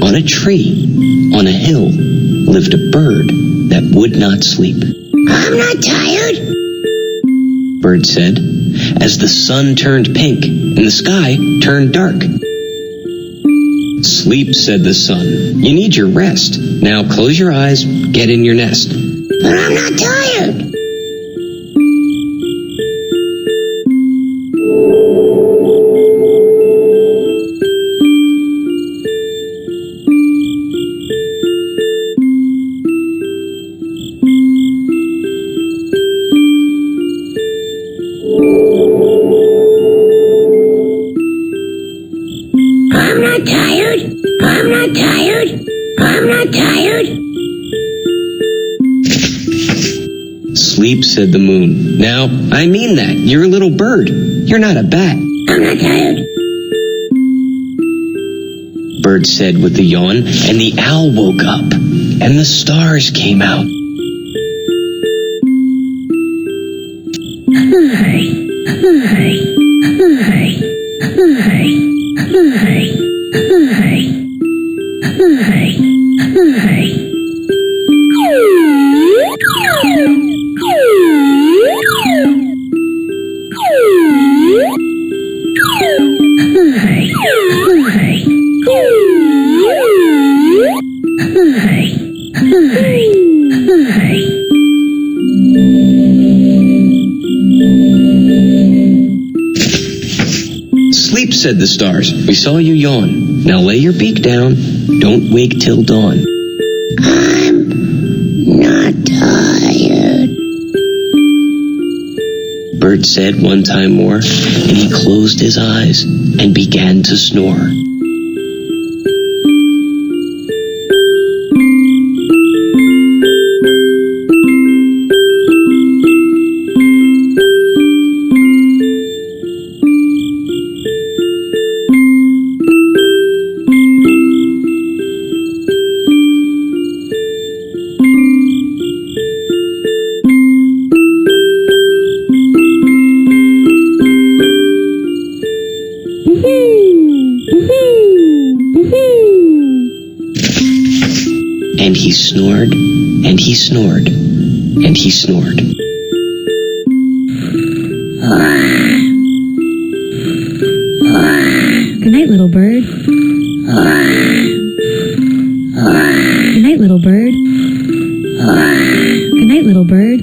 On a tree, on a hill, lived a bird that would not sleep. I'm not tired, Bird said, as the sun turned pink and the sky turned dark. Sleep, said the sun. You need your rest. Now close your eyes, get in your nest. but I'm not tired. I'm not tired. I'm not tired. I'm not tired. Sleep, said the moon. Now, I mean that. You're a little bird. You're not a bat. I'm not tired. Bird said with a yawn, and the owl woke up, and the stars came out. Sleep, said the stars. We saw you yawn. Now lay your beak down. Don't wake till dawn. I'm not tired. Bird said one time more, and he closed his eyes and began to snore. And he snored, and he snored, and he snored. Good night, little bird. Good night, little bird. Good night, little bird.